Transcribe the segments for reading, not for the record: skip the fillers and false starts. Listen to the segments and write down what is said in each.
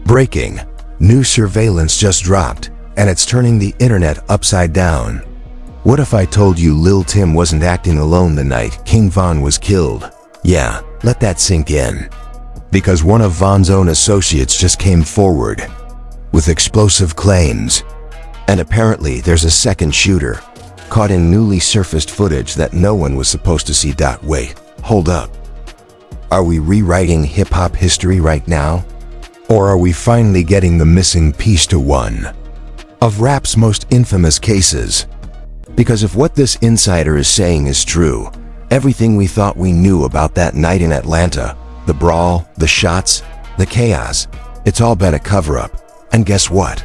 Breaking. New surveillance just dropped, and it's turning the internet upside down. What if I told you Lil Tim wasn't acting alone the night King Von was killed? Yeah, let that sink in. Because one of Von's own associates just came forward with explosive claims. And apparently there's a second shooter, caught in newly surfaced footage that no one was supposed to see. Wait, hold up. Are we rewriting hip-hop history right now? Or are we finally getting the missing piece to one of rap's most infamous cases? Because if what this insider is saying is true, everything we thought we knew about that night in Atlanta, the brawl, the shots, the chaos, it's all been a cover-up. And guess what?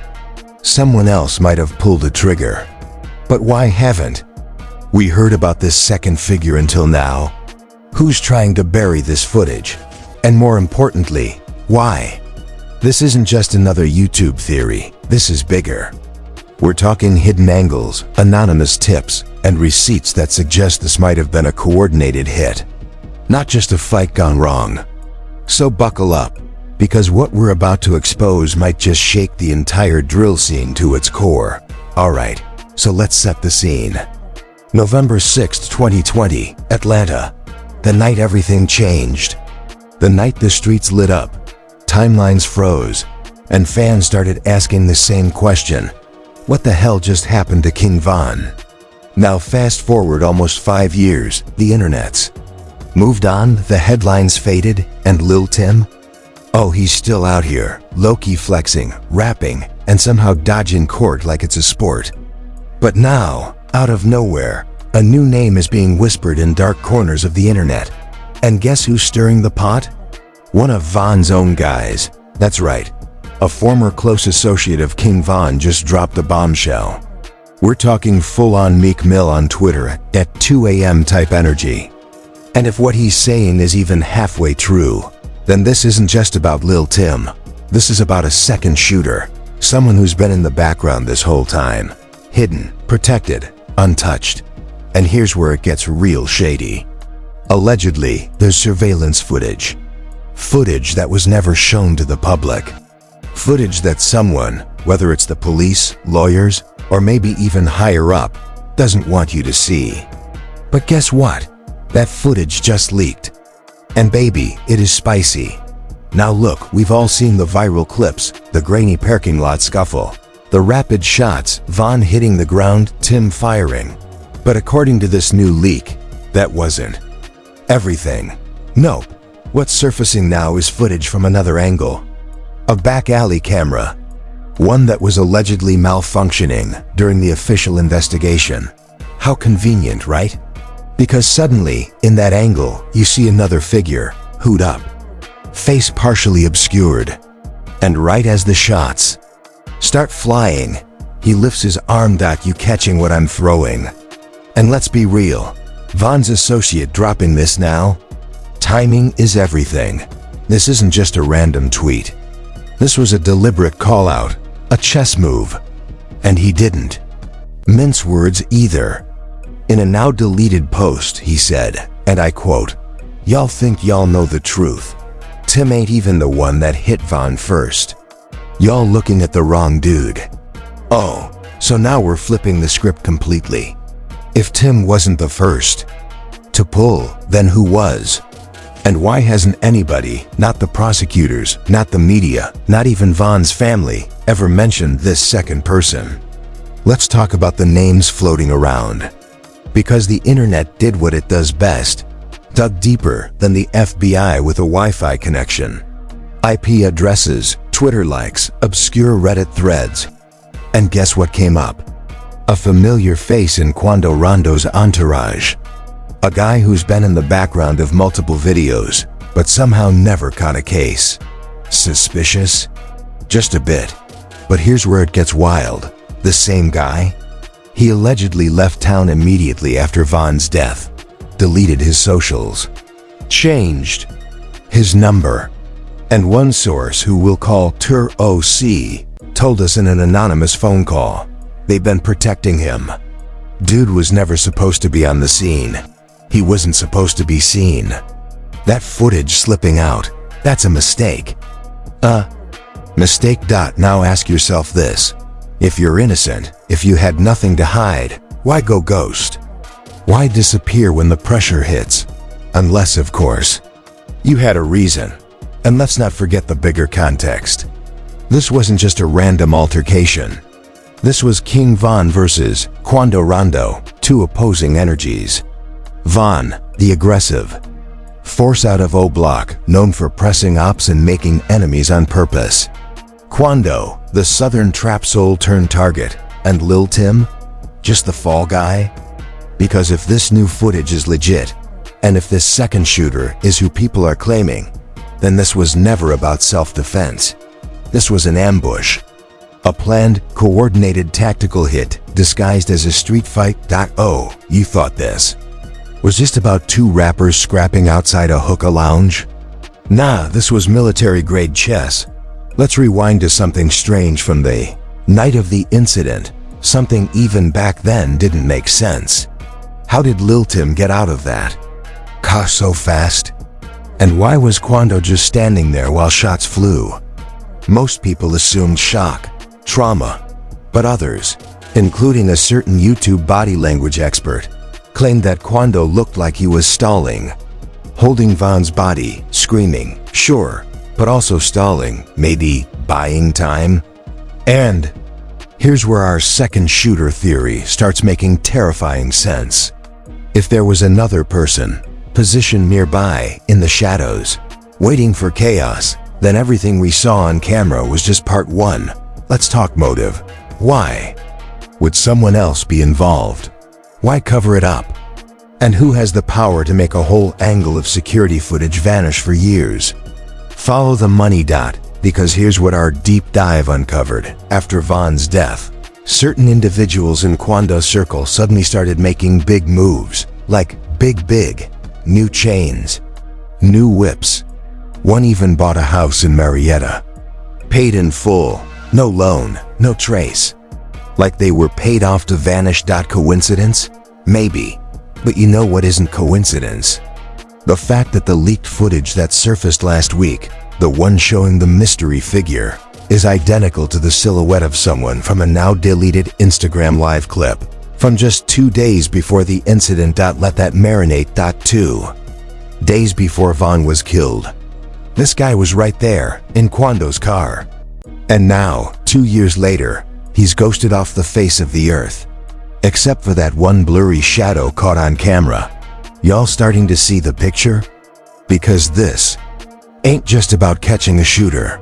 Someone else might have pulled a trigger. But why haven't we heard about this second figure until now? Who's trying to bury this footage? And more importantly, why? This isn't just another YouTube theory. This is bigger. We're talking hidden angles, anonymous tips, and receipts that suggest this might have been a coordinated hit, not just a fight gone wrong. So buckle up, because what we're about to expose might just shake the entire drill scene to its core. Alright, so let's set the scene. November 6, 2020, Atlanta. The night everything changed. The night the streets lit up, timelines froze, and fans started asking the same question. What the hell just happened to King Von? Now fast forward almost 5 years, the internet's moved on, the headlines faded, and Lil Tim? Oh, he's still out here, low-key flexing, rapping, and somehow dodging court like it's a sport. But now, out of nowhere, a new name is being whispered in dark corners of the internet. And guess who's stirring the pot? One of Von's own guys. That's right. A former close associate of King Von just dropped the bombshell. We're talking full-on Meek Mill on Twitter at 2 a.m. type energy. And if what he's saying is even halfway true, then this isn't just about Lil Tim. This is about a second shooter. Someone who's been in the background this whole time. Hidden, protected, untouched. And here's where it gets real shady. Allegedly, there's surveillance footage. Footage that was never shown to the public. Footage that someone, whether it's the police, lawyers, or maybe even higher up, doesn't want you to see. But guess what? That footage just leaked. And baby, it is spicy. Now look, we've all seen the viral clips, the grainy parking lot scuffle, the rapid shots, Von hitting the ground, Tim firing. But according to this new leak, that wasn't everything. Nope. What's surfacing now is footage from another angle. A back alley camera. One that was allegedly malfunctioning during the official investigation. How convenient, right? Because suddenly, in that angle, you see another figure, hood up, face partially obscured. And right as the shots start flying, he lifts his arm. You catching what I'm throwing? And let's be real, Von's associate dropping this now? Timing is everything. This isn't just a random tweet. This was a deliberate call-out, a chess move. And he didn't mince words either. In a now deleted post, he said, and I quote, "Y'all think y'all know the truth. Tim ain't even the one that hit Von first. Y'all looking at the wrong dude." Oh, so now we're flipping the script completely. If Tim wasn't the first to pull, then who was? And why hasn't anybody, not the prosecutors, not the media, not even Von's family, ever mentioned this second person? Let's talk about the names floating around. Because the internet did what it does best, dug deeper than the FBI with a Wi-Fi connection. IP addresses, Twitter likes, obscure Reddit threads. And guess what came up? A familiar face in Quando Rondo's entourage. A guy who's been in the background of multiple videos, but somehow never caught a case. Suspicious? Just a bit. But here's where it gets wild. The same guy? He allegedly left town immediately after Von's death, deleted his socials, changed his number. And one source, who we'll call Tur OC, told us in an anonymous phone call, they've been protecting him. Dude was never supposed to be on the scene. He wasn't supposed to be seen. That footage slipping out, that's a mistake. Mistake. Now ask yourself this. If you're innocent, if you had nothing to hide, why go ghost? Why disappear when the pressure hits? Unless, of course, you had a reason. And let's not forget the bigger context. This wasn't just a random altercation. This was King Von versus Quando Rondo, two opposing energies. Von, the aggressive force out of O Block, known for pressing ops and making enemies on purpose. Quando, the southern trap soul turned target. And Lil Tim, just the fall guy? Because if this new footage is legit, and if this second shooter is who people are claiming, then this was never about self-defense. This was an ambush. A planned, coordinated tactical hit disguised as a street fight. Oh, you thought this was just about two rappers scrapping outside a hookah lounge? Nah, this was military-grade chess. Let's rewind to something strange from the night of the incident. Something even back then didn't make sense. How did Lil Tim get out of that car so fast? And why was Quando just standing there while shots flew? Most people assumed shock, trauma, but others, including a certain YouTube body language expert, claimed that Quando looked like he was stalling, holding Von's body, screaming, sure, but also stalling, maybe buying time. And here's where our second shooter theory starts making terrifying sense. If there was another person, positioned nearby, in the shadows, waiting for chaos, then everything we saw on camera was just part one. Let's talk motive. Why would someone else be involved? Why cover it up? And who has the power to make a whole angle of security footage vanish for years? Follow the money. Because here's what our deep dive uncovered. After Von's death, certain individuals in Quando's circle suddenly started making big moves. Like big, new chains, new whips. One even bought a house in Marietta. Paid in full, no loan, no trace. Like they were paid off to vanish. Coincidence? Maybe. But you know what isn't coincidence? The fact that the leaked footage that surfaced last week, the one showing the mystery figure, is identical to the silhouette of someone from a now deleted Instagram live clip from just 2 days before the incident. Let that marinate. 2 days before Von was killed. This guy was right there, in Quando's car. And now, 2 years later, he's ghosted off the face of the earth. Except for that one blurry shadow caught on camera. Y'all starting to see the picture? Because this ain't just about catching a shooter.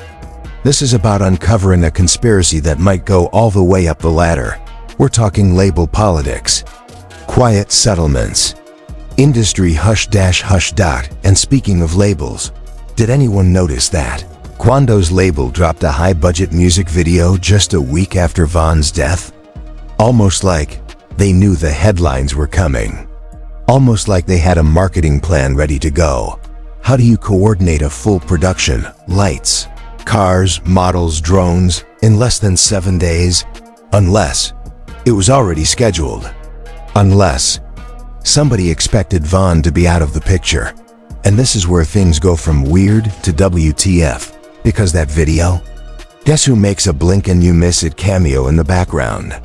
This is about uncovering a conspiracy that might go all the way up the ladder. We're talking label politics, quiet settlements, industry hush. And speaking of labels, did anyone notice that Quando's label dropped a high-budget music video just a week after Von's death? Almost like they knew the headlines were coming. Almost like they had a marketing plan ready to go. How do you coordinate a full production, lights, cars, models, drones, in less than 7 days? Unless it was already scheduled. Unless somebody expected Von to be out of the picture. And this is where things go from weird to WTF. Because that video? Guess who makes a blink and you miss it cameo in the background?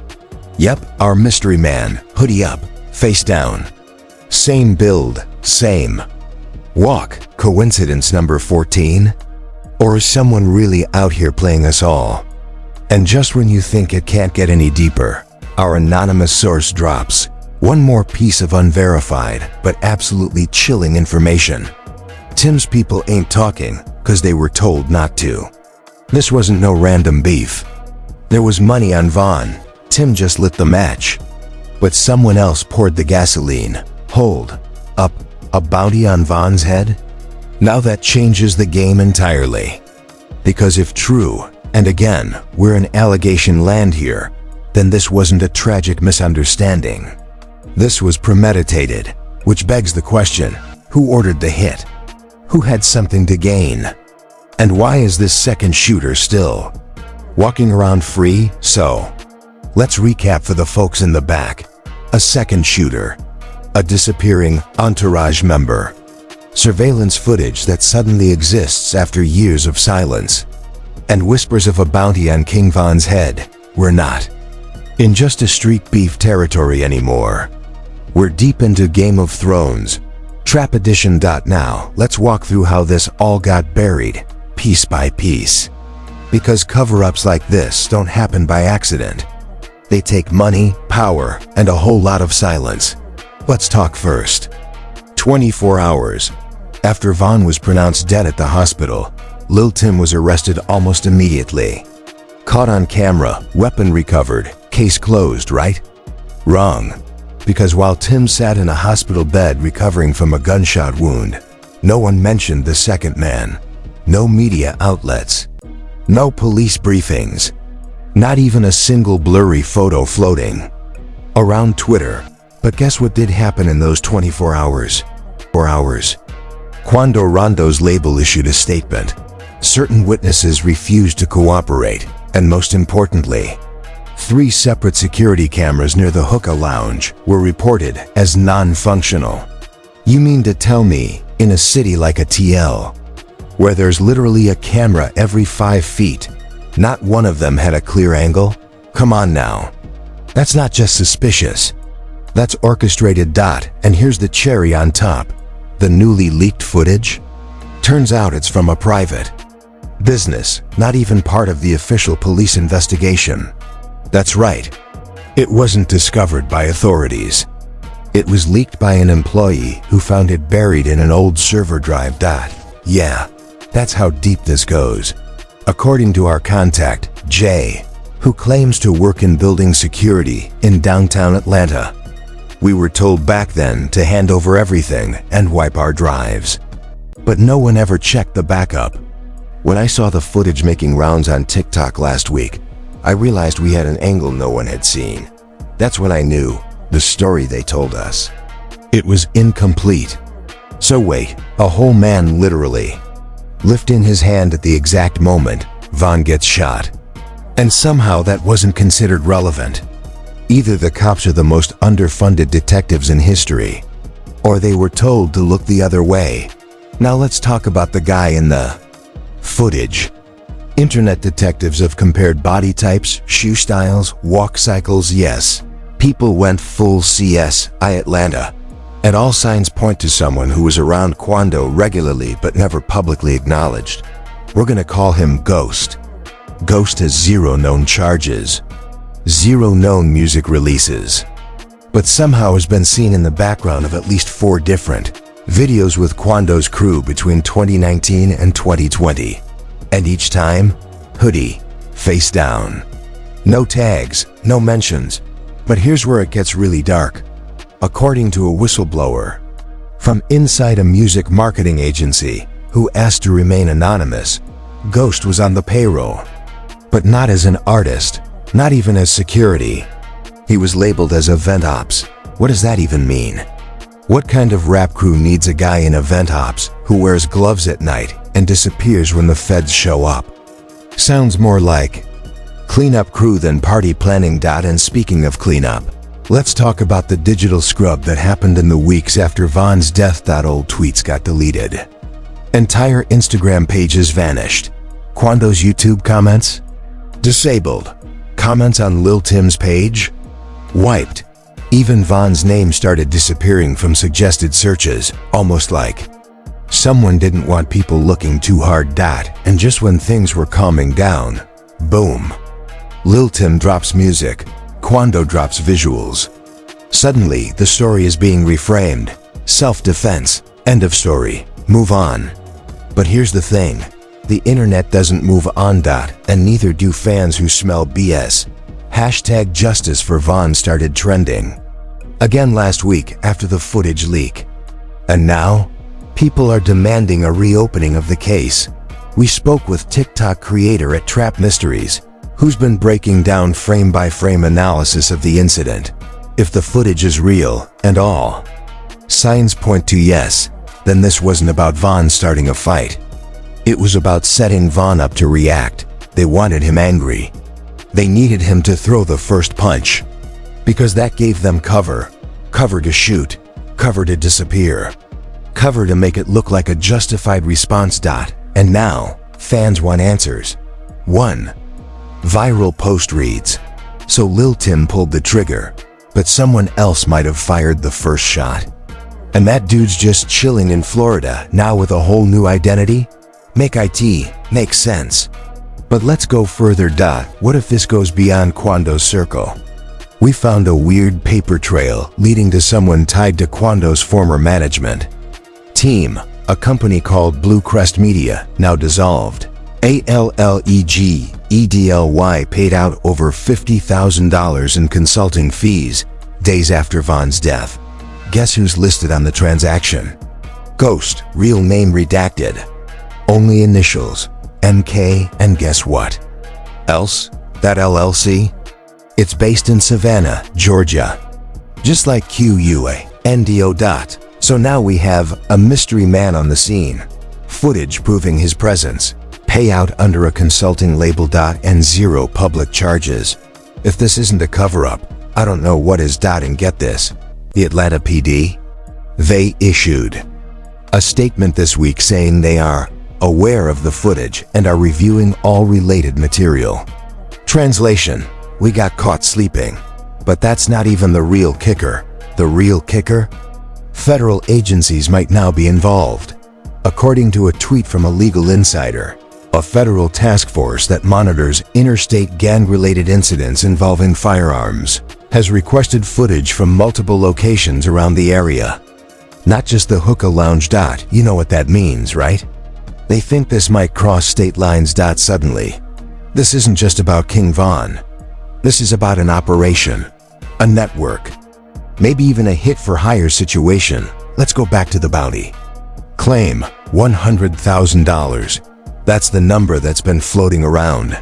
Yep, our mystery man, hoodie up, face down. Same build, same walk. Coincidence number 14? Or is someone really out here playing us all? And just when you think it can't get any deeper, our anonymous source drops one more piece of unverified but absolutely chilling information. Tim's people ain't talking because they were told not to. This wasn't no random beef. There was money on Von. Tim just lit the match. But someone else poured the gasoline. Hold up, a bounty on Von's head? Now that changes the game entirely. Because if true, and again, we're in allegation land here, then this wasn't a tragic misunderstanding. This was premeditated, which begs the question, who ordered the hit? Who had something to gain? And why is this second shooter still walking around free? So, let's recap for the folks in the back. A second shooter. A disappearing entourage member. Surveillance footage that suddenly exists after years of silence. and whispers of a bounty on King Von's head. We're not in just a street beef territory anymore. We're deep into Game of Thrones. Trap Edition. Now, let's walk through how this all got buried, piece by piece. Because cover-ups like this don't happen by accident. They take money, power, and a whole lot of silence. Let's talk first. 24 hours after Von was pronounced dead at the hospital, Lil Tim was arrested almost immediately. Caught on camera, weapon recovered, case closed, right? Wrong. Because while Tim sat in a hospital bed recovering from a gunshot wound, no one mentioned the second man. No media outlets. No police briefings. Not even a single blurry photo floating around Twitter. But guess what did happen in those 24 hours? 4 hours. Quando Rondo's label issued a statement. Certain witnesses refused to cooperate, and most importantly, 3 separate security cameras near the hookah lounge were reported as non-functional. You mean to tell me, in a city like a TL, where there's literally a camera every 5 feet, not one of them had a clear angle? Come on now. That's not just suspicious. That's orchestrated. And here's the cherry on top. The newly leaked footage? Turns out it's from a private business, not even part of the official police investigation. That's right. It wasn't discovered by authorities. It was leaked by an employee who found it buried in an old server drive. Yeah, that's how deep this goes. According to our contact, Jay, who claims to work in building security in downtown Atlanta. We were told back then to hand over everything and wipe our drives. But no one ever checked the backup. When I saw the footage making rounds on TikTok last week, I realized we had an angle no one had seen. That's when I knew the story they told us. It was incomplete. So wait, a whole man literally lifting his hand at the exact moment Von gets shot. And somehow that wasn't considered relevant. Either the cops are the most underfunded detectives in history, or they were told to look the other way. Now let's talk about the guy in the footage. Internet detectives have compared body types, shoe styles, walk cycles. Yes, people went full CSI Atlanta. And all signs point to someone who was around Quando regularly but never publicly acknowledged. We're gonna call him Ghost. Ghost has 0 known charges. 0 known music releases, but somehow has been seen in the background of at least 4 different videos with Quando's crew between 2019 and 2020. And each time, hoodie, face down. No tags, no mentions. But here's where it gets really dark. According to a whistleblower from inside a music marketing agency who asked to remain anonymous, Ghost was on the payroll, but not as an artist. Not even as security. He was labeled as event ops. What does that even mean? What kind of rap crew needs a guy in event ops who wears gloves at night and disappears when the feds show up? Sounds more like cleanup crew than party planning. And speaking of cleanup, let's talk about the digital scrub that happened in the weeks after Von's death. Old tweets got deleted. Entire Instagram pages vanished. Quando's YouTube comments? Disabled. Comments on Lil Tim's page? Wiped. Even Von's name started disappearing from suggested searches, almost like someone didn't want people looking too hard. And just when things were calming down, boom. Lil Tim drops music, Quando drops visuals. Suddenly, the story is being reframed. Self-defense. End of story. Move on. But here's the thing. The internet doesn't move on. And neither do fans who smell BS. Hashtag justice for Von started trending again last week after the footage leak. And now, people are demanding a reopening of the case. We spoke with TikTok creator at Trap Mysteries, who's been breaking down frame-by-frame analysis of the incident. If the footage is real, and all signs point to yes, then this wasn't about Von starting a fight. It was about setting Von up to react. They wanted him angry. They needed him to throw the first punch, because that gave them cover. Cover to shoot, cover to disappear, cover to make it look like a justified response. And now, fans want answers. 1. Viral post reads. So Lil Tim pulled the trigger, but someone else might have fired the first shot. And that dude's just chilling in Florida now with a whole new identity? Make sense. But let's go further. What if this goes beyond Quando's circle? We found a weird paper trail leading to someone tied to Quando's former management team, a company called Blue Crest Media, now dissolved. ALLEGEDLY paid out over $50,000 in consulting fees days after Von's death. Guess who's listed on the transaction? Ghost, real name redacted. Only initials, MK, and guess what? Else? That LLC? It's based in Savannah, Georgia. Just like QUA. So now we have a mystery man on the scene. Footage proving his presence. Payout under a consulting label. And zero public charges. If this isn't a cover-up, I don't know what is. And get this. The Atlanta PD? They issued a statement this week saying they are aware of the footage and are reviewing all related material. Translation: we got caught sleeping. But that's not even the real kicker. The real kicker? Federal agencies might now be involved. According to a tweet from a legal insider, a federal task force that monitors interstate gang-related incidents involving firearms has requested footage from multiple locations around the area. Not just the hookah lounge. You know what that means, right? They think this might cross state lines. Suddenly, this isn't just about King Von. This is about an operation, a network, maybe even a hit-for-hire situation. Let's go back to the bounty. Claim $100,000. That's the number that's been floating around.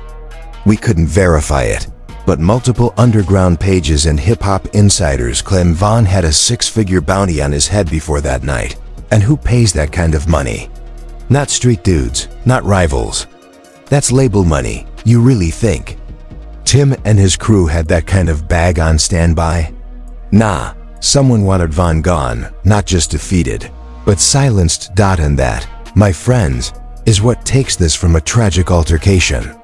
We couldn't verify it, but multiple underground pages and hip-hop insiders claim Von had a six-figure bounty on his head before that night. And who pays that kind of money? Not street dudes, not rivals. That's label money, you really think? Tim and his crew had that kind of bag on standby? Nah, someone wanted Von gone, not just defeated, but silenced. And that, my friends, is what takes this from a tragic altercation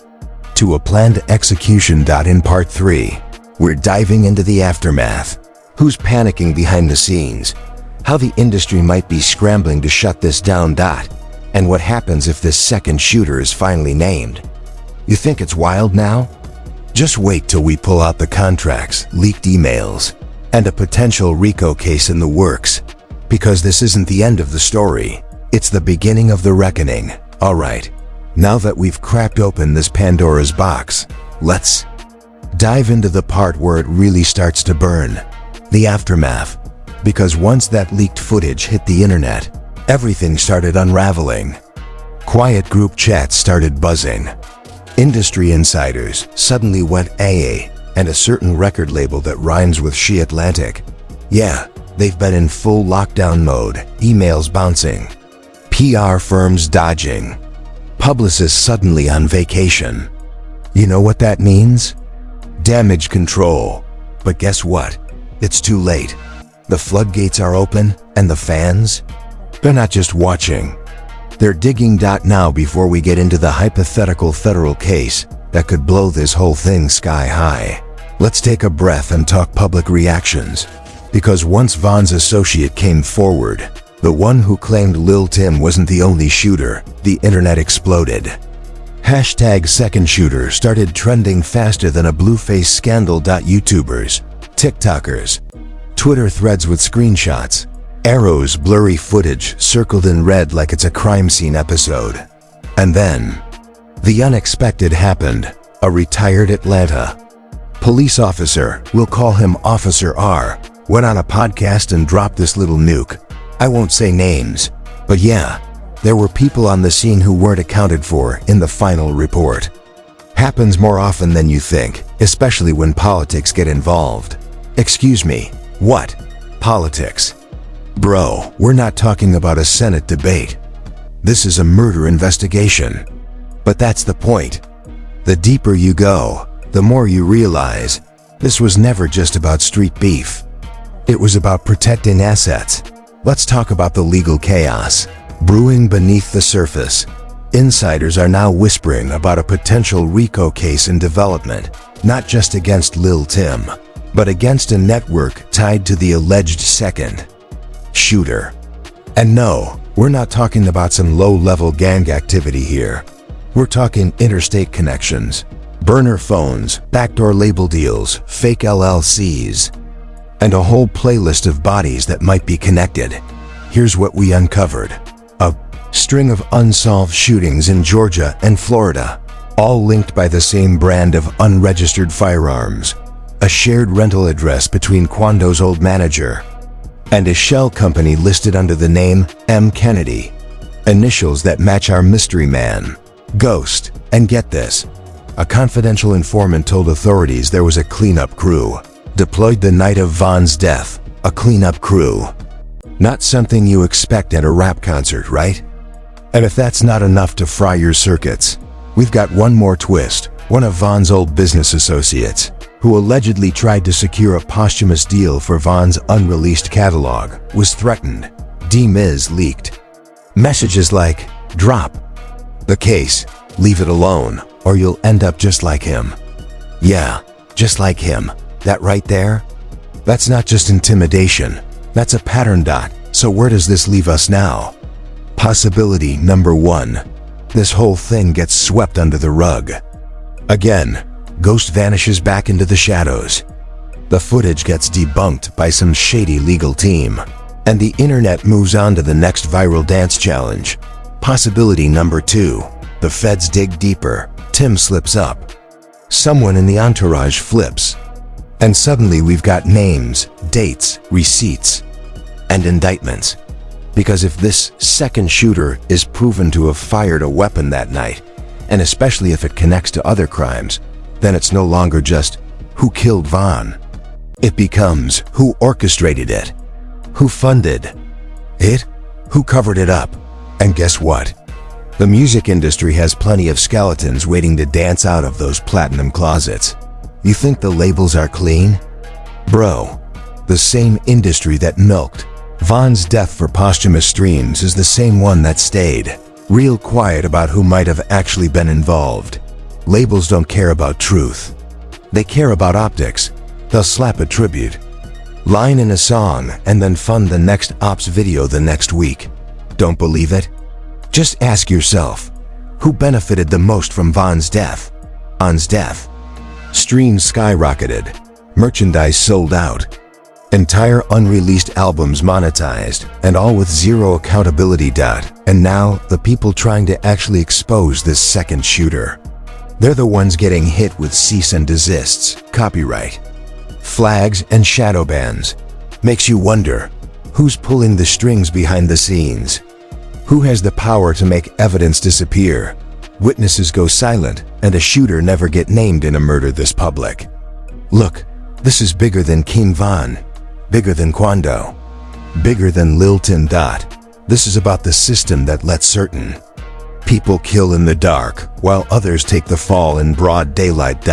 to a planned execution. In part 3, we're diving into the aftermath. Who's panicking behind the scenes? How the industry might be scrambling to shut this down. And what happens if this second shooter is finally named? You think it's wild now? Just wait till we pull out the contracts, leaked emails, and a potential RICO case in the works. Because this isn't the end of the story. It's the beginning of the reckoning. Alright, now that we've cracked open this Pandora's box, let's dive into the part where it really starts to burn. The aftermath. Because once that leaked footage hit the internet, everything started unraveling. Quiet group chats started buzzing. Industry insiders suddenly went AA, and a certain record label that rhymes with She Atlantic. Yeah, they've been in full lockdown mode, emails bouncing, PR firms dodging, publicists suddenly on vacation. You know what that means? Damage control. But guess what? It's too late. The floodgates are open, and the fans? They're not just watching. They're digging. Now, before we get into the hypothetical federal case that could blow this whole thing sky high, let's take a breath and talk public reactions. Because once Von's associate came forward, the one who claimed Lil Tim wasn't the only shooter, the internet exploded. Hashtag second shooter started trending faster than a blueface scandal. YouTubers, TikTokers, Twitter threads with screenshots, arrows, blurry footage circled in red like it's a crime scene episode. And then, the unexpected happened. A retired Atlanta police officer, we'll call him Officer R, went on a podcast and dropped this little nuke. I won't say names, but yeah, there were people on the scene who weren't accounted for in the final report. Happens more often than you think, especially when politics get involved. Excuse me, what? Politics? Bro, we're not talking about a Senate debate. This is a murder investigation. But that's the point. The deeper you go, the more you realize this was never just about street beef. It was about protecting assets. Let's talk about the legal chaos brewing beneath the surface. Insiders are now whispering about a potential RICO case in development, not just against Lil Tim, but against a network tied to the alleged second shooter. And no, we're not talking about some low-level gang activity here. We're talking interstate connections, burner phones, backdoor label deals, fake LLCs, and a whole playlist of bodies that might be connected. Here's what we uncovered. A string of unsolved shootings in Georgia and Florida, all linked by the same brand of unregistered firearms. A shared rental address between Quando's old manager and a shell company listed under the name M. Kennedy. Initials that match our mystery man, Ghost. And get this, a confidential informant told authorities there was a cleanup crew deployed the night of Von's death. A cleanup crew. Not something you expect at a rap concert, right? And if that's not enough to fry your circuits, we've got one more twist. One of Von's old business associates, who allegedly tried to secure a posthumous deal for Von's unreleased catalog, was threatened. D-Miz leaked messages like, "Drop the case, leave it alone, or you'll end up just like him." Yeah, just like him. That right there? That's not just intimidation. That's a pattern. So where does this leave us now? Possibility number one. This whole thing gets swept under the rug. Again, Ghost vanishes back into the shadows. The footage gets debunked by some shady legal team, and the internet moves on to the next viral dance challenge. Possibility number two. The feds dig deeper. Tim slips up. Someone in the entourage flips. And suddenly we've got names, dates, receipts, and indictments. Because if this second shooter is proven to have fired a weapon that night, and especially if it connects to other crimes, then it's no longer just who killed Von. It becomes who orchestrated it, who funded it, who covered it up. And guess what? The music industry has plenty of skeletons waiting to dance out of those platinum closets. You think the labels are clean? Bro, the same industry that milked Von's death for posthumous streams is the same one that stayed real quiet about who might have actually been involved. Labels don't care about truth. They care about optics. They'll slap a tribute line in a song and then fund the next ops video the next week. Don't believe it? Just ask yourself, who benefited the most from Von's death? Von's death. Streams skyrocketed. Merchandise sold out. Entire unreleased albums monetized, and all with zero accountability. And now, the people trying to actually expose this second shooter. They're the ones getting hit with cease and desists, copyright, flags, and shadow bans. Makes you wonder, who's pulling the strings behind the scenes? Who has the power to make evidence disappear? Witnesses go silent, and a shooter never get named in a murder this public. Look, this is bigger than King Von, bigger than Quando, bigger than Lil Tim. This is about the system that lets certain people kill in the dark, while others take the fall in broad daylight.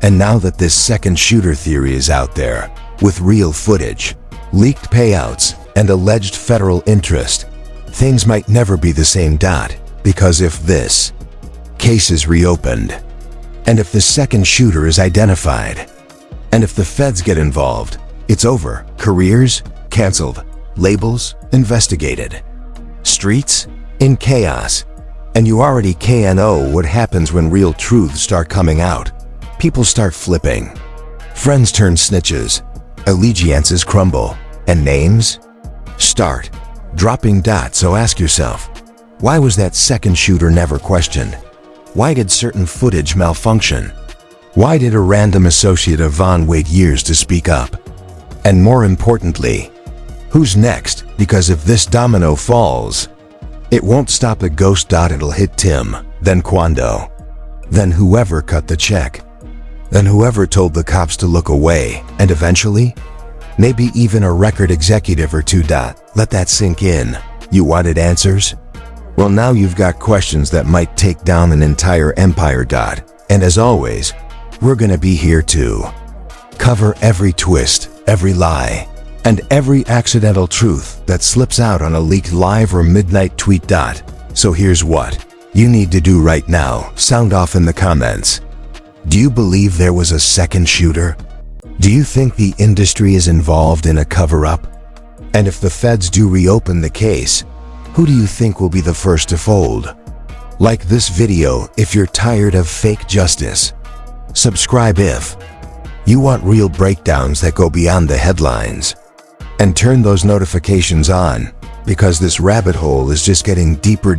And now that this second shooter theory is out there, with real footage, leaked payouts, and alleged federal interest, things might never be the same. Because if this case is reopened, and if the second shooter is identified, and if the feds get involved, it's over. Careers canceled, labels investigated, streets in chaos. And you already know what happens when real truths start coming out. People start flipping. Friends turn snitches. Allegiances crumble. And names start dropping. So ask yourself, why was that second shooter never questioned? Why did certain footage malfunction? Why did a random associate of Von wait years to speak up? And more importantly, who's next? Because if this domino falls, it won't stop at Ghost. It'll hit Tim, then Quando, then whoever cut the check, then whoever told the cops to look away, and eventually, maybe even a record executive or two. Let that sink in. You wanted answers? Well, now you've got questions that might take down an entire empire. And as always, we're gonna be here to cover every twist, every lie, and every accidental truth that slips out on a leaked live or midnight tweet. So here's what you need to do right now, sound off in the comments. Do you believe there was a second shooter? Do you think the industry is involved in a cover-up? And if the feds do reopen the case, who do you think will be the first to fold? Like this video if you're tired of fake justice. Subscribe if you want real breakdowns that go beyond the headlines. And turn those notifications on, because this rabbit hole is just getting deeper.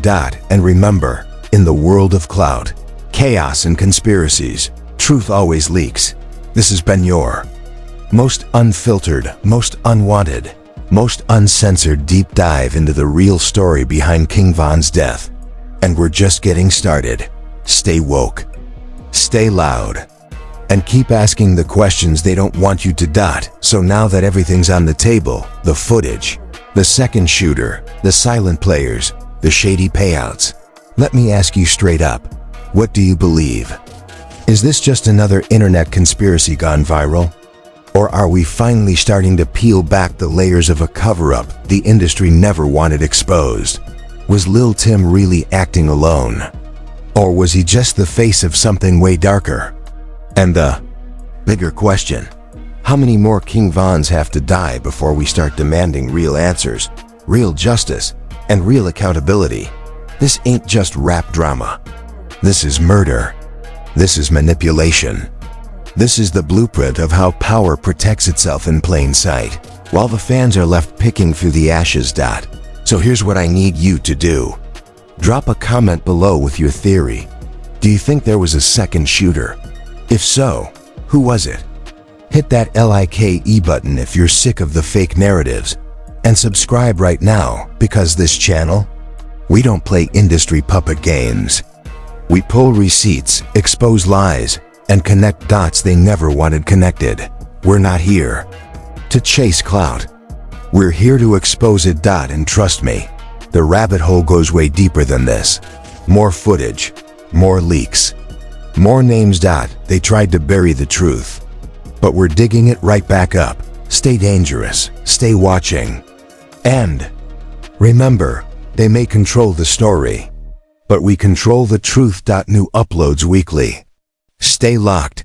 And remember, in the world of clout, chaos and conspiracies, truth always leaks. This has been your most unfiltered, most unwanted, most uncensored deep dive into the real story behind King Von's death. And we're just getting started. Stay woke, stay loud, and keep asking the questions they don't want you to. So now that everything's on the table, the footage, the second shooter, the silent players, the shady payouts, let me ask you straight up, what do you believe? Is this just another internet conspiracy gone viral? Or are we finally starting to peel back the layers of a cover-up the industry never wanted exposed? Was Lil Tim really acting alone? Or was he just the face of something way darker? And the bigger question, how many more King Vons have to die before we start demanding real answers, real justice, and real accountability? This ain't just rap drama. This is murder. This is manipulation. This is the blueprint of how power protects itself in plain sight, while the fans are left picking through the ashes. So here's what I need you to do. Drop a comment below with your theory. Do you think there was a second shooter? If so, who was it? Hit that like button if you're sick of the fake narratives. And subscribe right now, because this channel, we don't play industry puppet games. We pull receipts, expose lies, and connect dots they never wanted connected. We're not here to chase clout. We're here to expose it. And trust me, the rabbit hole goes way deeper than this. More footage, more leaks, more names. They tried to bury the truth, but we're digging it right back up. Stay dangerous, stay watching. And remember, they may control the story, but we control the truth. New uploads weekly. Stay locked.